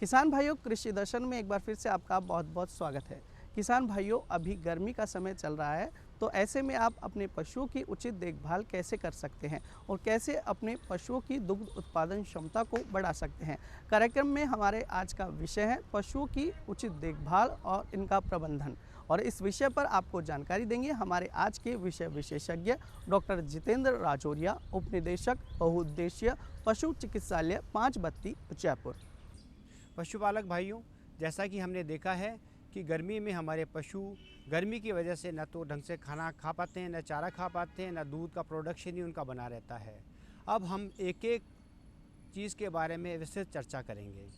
किसान भाइयों, कृषि दर्शन में एक बार फिर से आपका बहुत बहुत स्वागत है। किसान भाइयों, अभी गर्मी का समय चल रहा है, तो ऐसे में आप अपने पशुओं की उचित देखभाल कैसे कर सकते हैं और कैसे अपने पशुओं की दुग्ध उत्पादन क्षमता को बढ़ा सकते हैं। कार्यक्रम में हमारे आज का विषय है पशुओं की उचित देखभाल और इनका प्रबंधन, और इस विषय पर आपको जानकारी देंगे हमारे आज के विषय विशेषज्ञ डॉक्टर जितेंद्र राजौरिया, उपनिदेशक बहुउद्देशीय पशु चिकित्सालय 5 बत्ती जयपुर। पशुपालक भाइयों, जैसा कि हमने देखा है कि गर्मी में हमारे पशु गर्मी की वजह से न तो ढंग से खाना खा पाते हैं, न चारा खा पाते हैं, न दूध का प्रोडक्शन ही उनका बना रहता है। अब हम एक एक चीज़ के बारे में विस्तृत चर्चा करेंगे।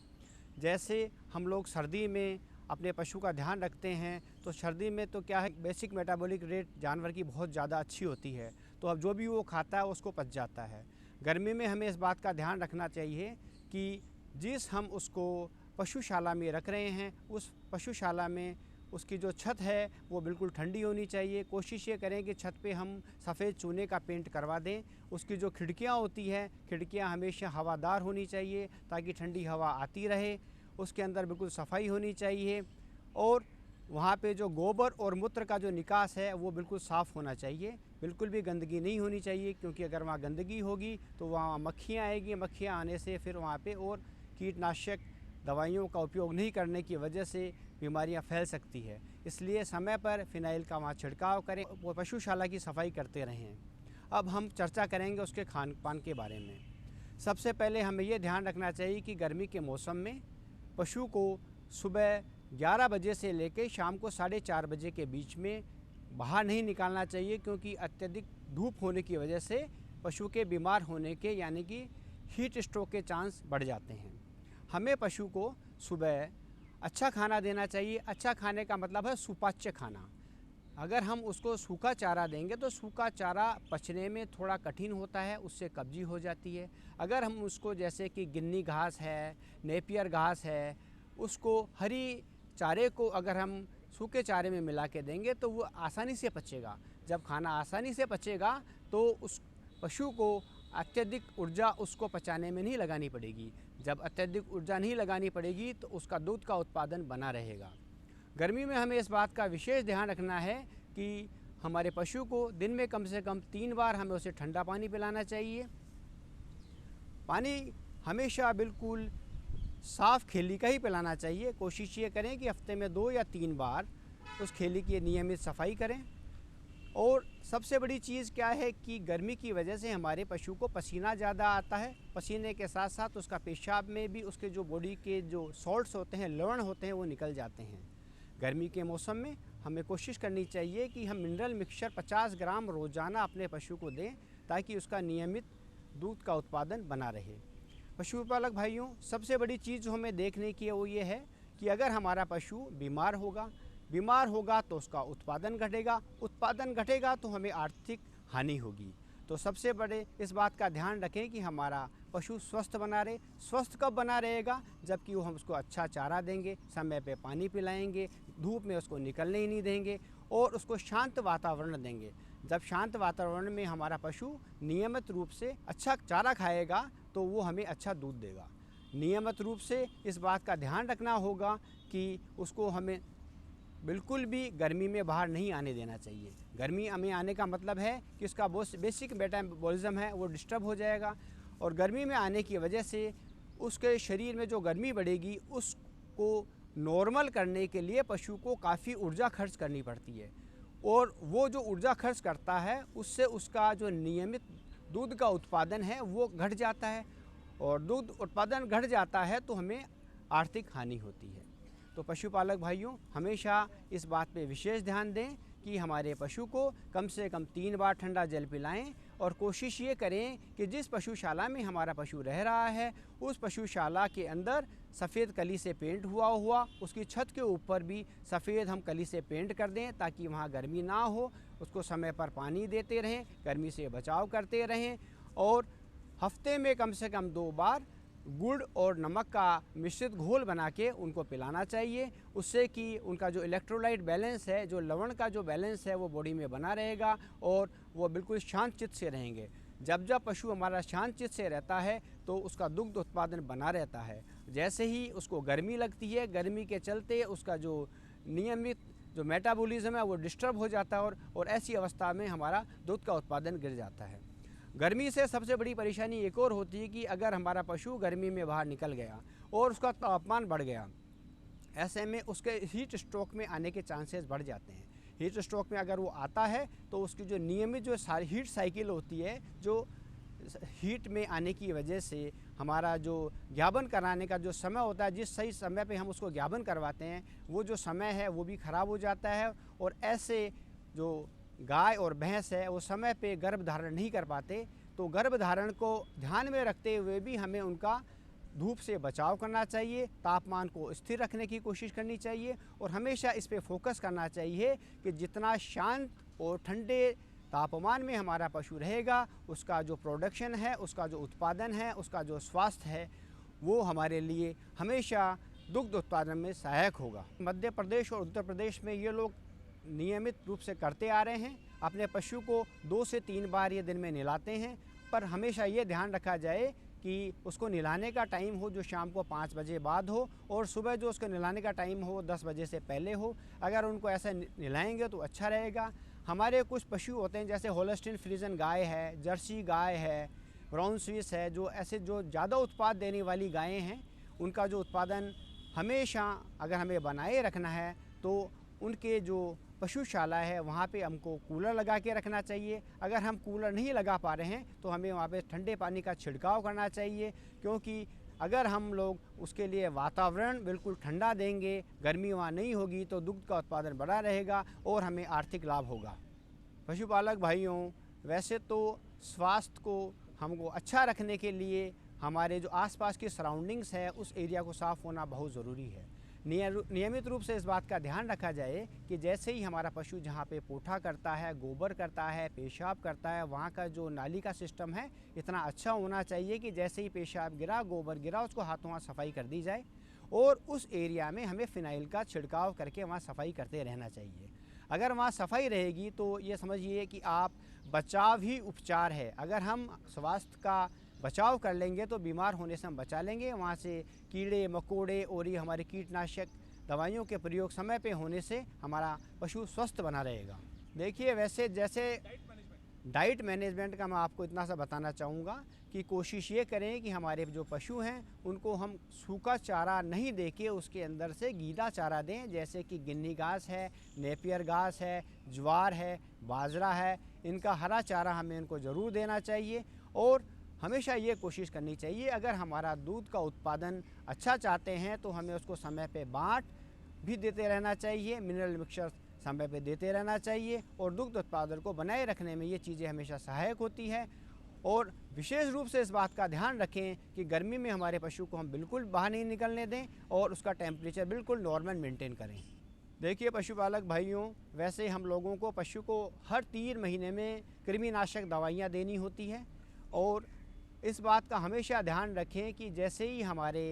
जैसे हम लोग सर्दी में अपने पशु का ध्यान रखते हैं, तो सर्दी में तो क्या है, बेसिक मेटाबॉलिक रेट जानवर की बहुत ज़्यादा अच्छी होती है, तो अब जो भी वो खाता है उसको पच जाता है। गर्मी में हमें इस बात का ध्यान रखना चाहिए कि जिस हम उसको पशुशाला में रख रहे हैं, उस पशुशाला में उसकी जो छत है वो बिल्कुल ठंडी होनी चाहिए। कोशिश ये करें कि छत पे हम सफ़ेद चूने का पेंट करवा दें। उसकी जो खिड़कियाँ होती हैं, खिड़कियाँ हमेशा हवादार होनी चाहिए ताकि ठंडी हवा आती रहे। उसके अंदर बिल्कुल सफाई होनी चाहिए और वहाँ पे जो गोबर और मूत्र का जो निकास है वो बिल्कुल साफ़ होना चाहिए। बिल्कुल भी गंदगी नहीं होनी चाहिए, क्योंकि अगर वहाँ गंदगी होगी तो वहाँ मक्खियाँ आएगी। मक्खियाँ आने से फिर वहाँ पे और कीटनाशक दवाइयों का उपयोग नहीं करने की वजह से बीमारियां फैल सकती है। इसलिए समय पर फिनाइल का वहाँ छिड़काव करें और पशुशाला की सफाई करते रहें। अब हम चर्चा करेंगे उसके खान पान के बारे में। सबसे पहले हमें ये ध्यान रखना चाहिए कि गर्मी के मौसम में पशु को सुबह 11 बजे से लेकर शाम को 4:30 बजे के बीच में बाहर नहीं निकालना चाहिए, क्योंकि अत्यधिक धूप होने की वजह से पशु के बीमार होने के यानी कि हीट स्ट्रोक के चांस बढ़ जाते हैं। हमें पशु को सुबह अच्छा खाना देना चाहिए। अच्छा खाने का मतलब है सुपाच्य खाना। अगर हम उसको सूखा चारा देंगे तो सूखा चारा पचने में थोड़ा कठिन होता है, उससे कब्जी हो जाती है। अगर हम उसको जैसे कि गिन्नी घास है, नेपियर घास है, उसको हरी चारे को अगर हम सूखे चारे में मिला के देंगे तो वो आसानी से पचेगा। जब खाना आसानी से पचेगा तो उस पशु को अत्यधिक ऊर्जा उसको पचाने में नहीं लगानी पड़ेगी। जब अत्यधिक ऊर्जा नहीं लगानी पड़ेगी तो उसका दूध का उत्पादन बना रहेगा। गर्मी में हमें इस बात का विशेष ध्यान रखना है कि हमारे पशु को दिन में कम से कम 3 बार हमें उसे ठंडा पानी पिलाना चाहिए। पानी हमेशा बिल्कुल साफ़ खेली का ही पिलाना चाहिए। कोशिश ये करें कि हफ्ते में 2 या 3 बार उस खेली की नियमित सफाई करें। और सबसे बड़ी चीज़ क्या है कि गर्मी की वजह से हमारे पशु को पसीना ज़्यादा आता है। पसीने के साथ साथ उसका पेशाब में भी उसके जो बॉडी के जो सॉल्ट्स होते हैं, लवण होते हैं, वो निकल जाते हैं। गर्मी के मौसम में हमें कोशिश करनी चाहिए कि हम मिनरल मिक्सचर 50 ग्राम रोज़ाना अपने पशु को दें, ताकि उसका नियमित दूध का उत्पादन बना रहे। पशुपालक भाइयों, सबसे बड़ी चीज़ जो हमें देखने की है वो ये है कि अगर हमारा पशु बीमार होगा तो उसका उत्पादन घटेगा। उत्पादन घटेगा तो हमें आर्थिक हानि होगी। तो सबसे बड़े इस बात का ध्यान रखें कि हमारा पशु स्वस्थ बना रहे। स्वस्थ कब बना रहेगा? जबकि वो हम उसको अच्छा चारा देंगे, समय पे पानी पिलाएंगे, धूप में उसको निकलने ही नहीं देंगे और उसको शांत वातावरण देंगे। जब शांत वातावरण में हमारा पशु नियमित रूप से अच्छा चारा खाएगा तो वो हमें अच्छा दूध देगा। नियमित रूप से इस बात का ध्यान रखना होगा कि उसको हमें बिल्कुल भी गर्मी में बाहर नहीं आने देना चाहिए। गर्मी में आने का मतलब है कि उसका बेसिक मेटाबॉलिज्म है वो डिस्टर्ब हो जाएगा, और गर्मी में आने की वजह से उसके शरीर में जो गर्मी बढ़ेगी उसको नॉर्मल करने के लिए पशु को काफ़ी ऊर्जा खर्च करनी पड़ती है, और वो जो ऊर्जा खर्च करता है उससे उसका जो नियमित दूध का उत्पादन है वो घट जाता है, और दूध उत्पादन घट जाता है तो हमें आर्थिक हानि होती है। तो पशुपालक भाइयों, हमेशा इस बात पे विशेष ध्यान दें कि हमारे पशु को कम से कम 3 बार ठंडा जल पिलाएं, और कोशिश ये करें कि जिस पशुशाला में हमारा पशु रह रहा है उस पशुशाला के अंदर सफ़ेद कली से पेंट हुआ उसकी छत के ऊपर भी सफ़ेद हम कली से पेंट कर दें, ताकि वहाँ गर्मी ना हो। उसको समय पर पानी देते रहें, गर्मी से बचाव करते रहें, और हफ्ते में कम से कम 2 बार गुड़ और नमक का मिश्रित घोल बना के उनको पिलाना चाहिए। उससे कि उनका जो इलेक्ट्रोलाइट बैलेंस है, जो लवण का जो बैलेंस है, वो बॉडी में बना रहेगा और वो बिल्कुल शांत चित्त से रहेंगे। जब जब पशु हमारा शांत चित्त से रहता है तो उसका दुग्ध उत्पादन बना रहता है। जैसे ही उसको गर्मी लगती है, गर्मी के चलते उसका जो नियमित जो मेटाबॉलिज्म है वो डिस्टर्ब हो जाता है और ऐसी अवस्था में हमारा दूध का उत्पादन गिर जाता है। गर्मी से सबसे बड़ी परेशानी एक और होती है कि अगर हमारा पशु गर्मी में बाहर निकल गया और उसका तापमान बढ़ गया, ऐसे में उसके हीट स्ट्रोक में आने के चांसेस बढ़ जाते हैं। हीट स्ट्रोक में अगर वो आता है तो उसकी जो नियमित जो हीट साइकिल होती है, जो हीट में आने की वजह से हमारा जो ज्ञापन कराने का जो समय होता है, जिस सही समय पे हम उसको ज्ञापन करवाते हैं, वो जो समय है वो भी ख़राब हो जाता है और ऐसे जो गाय और भैंस है वो समय पे गर्भ धारण नहीं कर पाते। तो गर्भ धारण को ध्यान में रखते हुए भी हमें उनका धूप से बचाव करना चाहिए, तापमान को स्थिर रखने की कोशिश करनी चाहिए और हमेशा इस पे फोकस करना चाहिए कि जितना शांत और ठंडे तापमान में हमारा पशु रहेगा, उसका जो प्रोडक्शन है, उसका जो उत्पादन है, उसका जो स्वास्थ्य है, वो हमारे लिए हमेशा दुग्ध उत्पादन में सहायक होगा। मध्य प्रदेश और उत्तर प्रदेश में ये लोग नियमित रूप से करते आ रहे हैं। अपने पशु को 2 से 3 बार ये दिन में नहलाते हैं, पर हमेशा ये ध्यान रखा जाए कि उसको नहलाने का टाइम हो जो शाम को 5 बजे बाद हो और सुबह जो उसको नहलाने का टाइम हो 10 बजे से पहले हो। अगर उनको ऐसा नहलाएंगे तो अच्छा रहेगा। हमारे कुछ पशु होते हैं जैसे होल्स्टीन फ्रीजन गाय है, जर्सी गाय है, ब्राउन स्विस है, जो ऐसे जो ज़्यादा उत्पाद देने वाली गायें हैं, उनका जो उत्पादन हमेशा अगर हमें बनाए रखना है तो उनके जो पशुशाला है वहाँ पे हमको कूलर लगा के रखना चाहिए। अगर हम कूलर नहीं लगा पा रहे हैं तो हमें वहाँ पे ठंडे पानी का छिड़काव करना चाहिए, क्योंकि अगर हम लोग उसके लिए वातावरण बिल्कुल ठंडा देंगे, गर्मी वहाँ नहीं होगी, तो दुग्ध का उत्पादन बढ़ा रहेगा और हमें आर्थिक लाभ होगा। पशुपालक भाइयों, वैसे तो स्वास्थ्य को हमको अच्छा रखने के लिए हमारे जो आसपास की सराउंडिंग्स है उस एरिया को साफ़ होना बहुत ज़रूरी है। नियमित रूप से इस बात का ध्यान रखा जाए कि जैसे ही हमारा पशु जहाँ पे पोठा करता है, गोबर करता है, पेशाब करता है, वहाँ का जो नाली का सिस्टम है इतना अच्छा होना चाहिए कि जैसे ही पेशाब गिरा, गोबर गिरा, उसको हाथों हाथ सफाई कर दी जाए और उस एरिया में हमें फ़िनाइल का छिड़काव करके वहाँ सफाई करते रहना चाहिए। अगर वहाँ सफाई रहेगी तो ये समझिए कि आप बचाव ही उपचार है। अगर हम स्वास्थ्य का बचाव कर लेंगे तो बीमार होने से हम बचा लेंगे। वहाँ से कीड़े मकोड़े और ये हमारे कीटनाशक दवाइयों के प्रयोग समय पे होने से हमारा पशु स्वस्थ बना रहेगा। देखिए, वैसे जैसे डाइट मैनेजमेंट का मैं आपको इतना सा बताना चाहूँगा कि कोशिश ये करें कि हमारे जो पशु हैं उनको हम सूखा चारा नहीं दे के उसके अंदर से गीला चारा दें, जैसे कि गिन्नी घास है, नेपियर घास है, ज्वार है, बाजरा है। इनका हरा चारा हमें इनको ज़रूर देना चाहिए और हमेशा ये कोशिश करनी चाहिए अगर हमारा दूध का उत्पादन अच्छा चाहते हैं तो हमें उसको समय पे बाट भी देते रहना चाहिए, मिनरल मिक्सचर समय पे देते रहना चाहिए और दुग्ध उत्पादन को बनाए रखने में ये चीज़ें हमेशा सहायक होती है। और विशेष रूप से इस बात का ध्यान रखें कि गर्मी में हमारे पशु को हम बिल्कुल बाहर नहीं निकलने दें और उसका टेम्परेचर बिल्कुल नॉर्मल मेंटेन करें। देखिए पशुपालक भाइयों, वैसे हम लोगों को पशु को हर 3 महीने में कृमिनाशक दवाइयाँ देनी होती है और इस बात का हमेशा ध्यान रखें कि जैसे ही हमारे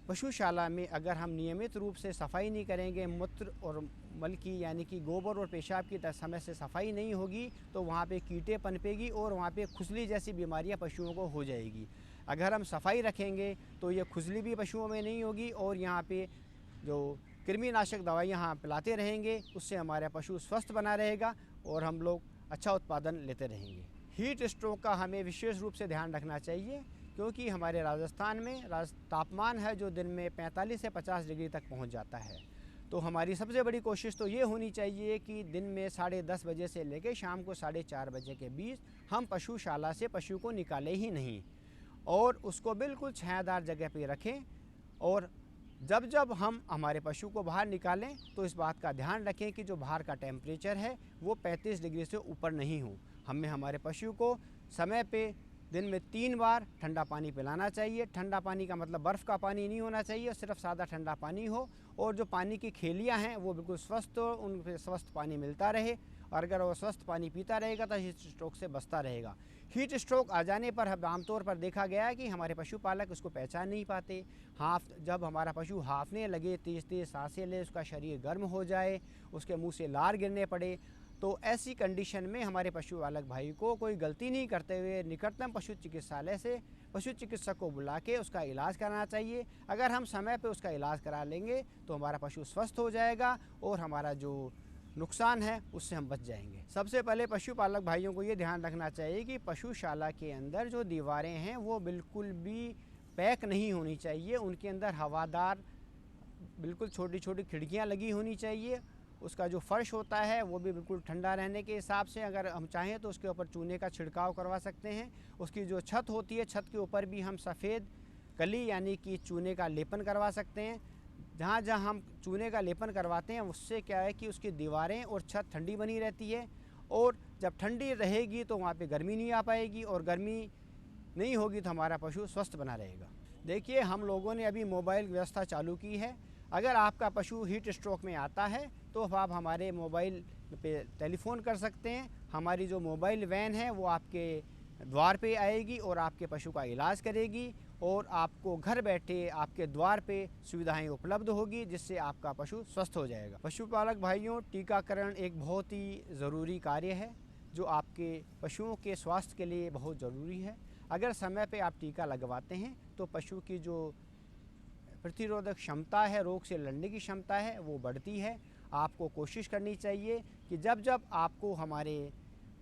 पशुशाला में अगर हम नियमित रूप से सफाई नहीं करेंगे, मूत्र और मल की यानी कि गोबर और पेशाब की समय से सफाई नहीं होगी तो वहाँ पे कीटे पनपेगी और वहाँ पे खुजली जैसी बीमारियाँ पशुओं को हो जाएगी। अगर हम सफाई रखेंगे तो ये खुजली भी पशुओं में नहीं होगी और यहाँ पे जो कृमिनाशक दवाइयाँ यहाँ पिलाते रहेंगे उससे हमारा पशु स्वस्थ बना रहेगा और हम लोग अच्छा उत्पादन लेते रहेंगे। हीट स्ट्रोक का हमें विशेष रूप से ध्यान रखना चाहिए, क्योंकि हमारे राजस्थान में तापमान है जो दिन में 45 से 50 डिग्री तक पहुंच जाता है। तो हमारी सबसे बड़ी कोशिश तो ये होनी चाहिए कि दिन में 10:30 बजे से लेकर शाम को 4:30 बजे के बीच हम पशुशाला से पशु को निकालें ही नहीं और उसको बिल्कुल छायादार जगह पे रखें। और जब जब हम हमारे पशु को बाहर निकालें तो इस बात का ध्यान रखें कि जो बाहर का टेम्परेचर है वो 35 डिग्री से ऊपर नहीं हो। हमें हमारे पशु को समय पे दिन में 3 बार ठंडा पानी पिलाना चाहिए। ठंडा पानी का मतलब बर्फ़ का पानी नहीं होना चाहिए, सिर्फ सादा ठंडा पानी हो और जो पानी की खेलियाँ हैं वो बिल्कुल स्वस्थ हो, उन पर स्वस्थ पानी मिलता रहे और अगर वो स्वस्थ पानी पीता रहेगा तो हीट स्ट्रोक से बचता रहेगा। हीट स्ट्रोक आ जाने पर आमतौर पर देखा गया है कि हमारे पशुपालक उसको पहचान नहीं पाते। जब हमारा पशु हांफने लगे, तेज़ तेज़ सांसें ले, उसका शरीर गर्म हो जाए, उसके मुंह से लार गिरने पड़े, तो ऐसी कंडीशन में हमारे पशुपालक भाई को कोई गलती नहीं करते हुए निकटतम पशु चिकित्सालय से पशु चिकित्सक को बुला के उसका इलाज कराना चाहिए। अगर हम समय पे उसका इलाज करा लेंगे तो हमारा पशु स्वस्थ हो जाएगा और हमारा जो नुकसान है उससे हम बच जाएंगे। सबसे पहले पशुपालक भाइयों को ये ध्यान रखना चाहिए कि पशुशाला के अंदर जो दीवारें हैं वो बिल्कुल भी पैक नहीं होनी चाहिए। उनके अंदर हवादार बिल्कुल छोटी छोटी खिड़कियाँ लगी होनी चाहिए। उसका जो फर्श होता है वो भी बिल्कुल ठंडा रहने के हिसाब से, अगर हम चाहें तो उसके ऊपर चूने का छिड़काव करवा सकते हैं। उसकी जो छत होती है, छत के ऊपर भी हम सफ़ेद कली यानी कि चूने का लेपन करवा सकते हैं। जहाँ जहाँ हम चूने का लेपन करवाते हैं उससे क्या है कि उसकी दीवारें और छत ठंडी बनी रहती है, और जब ठंडी रहेगी तो वहाँ पे गर्मी नहीं आ पाएगी, और गर्मी नहीं होगी तो हमारा पशु स्वस्थ बना रहेगा। देखिए, हम लोगों ने अभी मोबाइल व्यवस्था चालू की है। अगर आपका पशु हीट स्ट्रोक में आता है तो आप हमारे मोबाइल पे टेलीफ़ोन कर सकते हैं। हमारी जो मोबाइल वैन है वो आपके द्वार पे आएगी और आपके पशु का इलाज करेगी, और आपको घर बैठे आपके द्वार पे सुविधाएं उपलब्ध होगी, जिससे आपका पशु स्वस्थ हो जाएगा। पशुपालक भाइयों, टीकाकरण एक बहुत ही ज़रूरी कार्य है जो आपके पशुओं के स्वास्थ्य के लिए बहुत ज़रूरी है। अगर समय पे आप टीका लगवाते हैं तो पशु की जो प्रतिरोधक क्षमता है, रोग से लड़ने की क्षमता है, वो बढ़ती है। आपको कोशिश करनी चाहिए कि जब जब आपको हमारे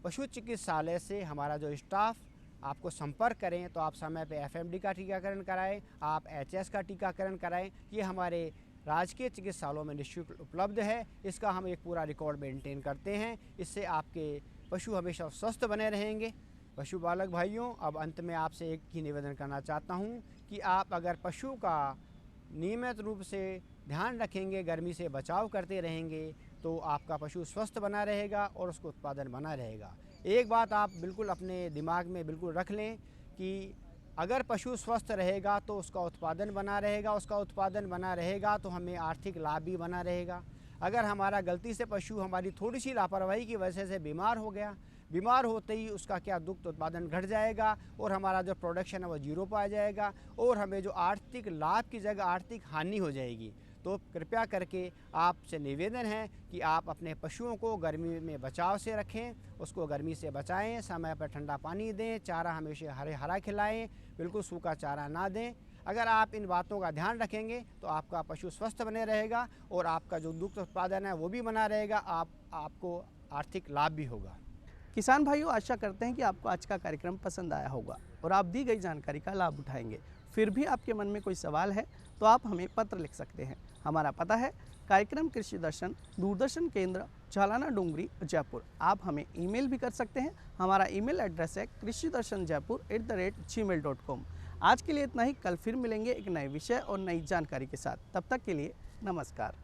पशु चिकित्सालय से हमारा जो स्टाफ आपको संपर्क करें तो आप समय पे एफएमडी का टीकाकरण कराएं, आप एचएस का टीकाकरण कराएं। ये हमारे राजकीय चिकित्सालयों में निःशुल्क उपलब्ध है। इसका हम एक पूरा रिकॉर्ड मेंटेन करते हैं। इससे आपके पशु हमेशा स्वस्थ बने रहेंगे। पशुपालक भाइयों, अब अंत में आपसे एक ही निवेदन करना चाहता हूँ कि आप अगर पशु का नियमित रूप से ध्यान रखेंगे, गर्मी से बचाव करते रहेंगे, तो आपका पशु स्वस्थ बना रहेगा और उसका उत्पादन बना रहेगा। एक बात आप बिल्कुल अपने दिमाग में बिल्कुल रख लें कि अगर पशु स्वस्थ रहेगा तो उसका उत्पादन बना रहेगा, उसका उत्पादन बना रहेगा तो हमें आर्थिक लाभ भी बना रहेगा। अगर हमारा गलती से पशु हमारी थोड़ी सी लापरवाही की वजह से बीमार हो गया, बीमार होते ही उसका क्या दुग्ध उत्पादन घट जाएगा और हमारा जो प्रोडक्शन है वो जीरो पर आ जाएगा, और हमें जो आर्थिक लाभ की जगह आर्थिक हानि हो जाएगी। तो कृपया करके आपसे निवेदन है कि आप अपने पशुओं को गर्मी में बचाव से रखें, उसको गर्मी से बचाएं, समय पर ठंडा पानी दें, चारा हमेशा हरा खिलाएं, बिल्कुल सूखा चारा ना दें। अगर आप इन बातों का ध्यान रखेंगे तो आपका पशु स्वस्थ बने रहेगा और आपका जो दुग्ध उत्पादन है वो भी बना रहेगा, आपको आर्थिक लाभ भी होगा। किसान भाइयों, आशा करते हैं कि आपको आज का कार्यक्रम पसंद आया होगा और आप दी गई जानकारी का लाभ उठाएंगे। फिर भी आपके मन में कोई सवाल है तो आप हमें पत्र लिख सकते हैं। हमारा पता है कार्यक्रम कृषि दर्शन, दूरदर्शन केंद्र, झालाना डूंगरी, जयपुर। आप हमें ईमेल भी कर सकते हैं। हमारा ईमेल एड्रेस है krishidarshanjaipur@gmail.com। आज के लिए इतना ही। कल फिर मिलेंगे एक नए विषय और नई जानकारी के साथ। तब तक के लिए नमस्कार।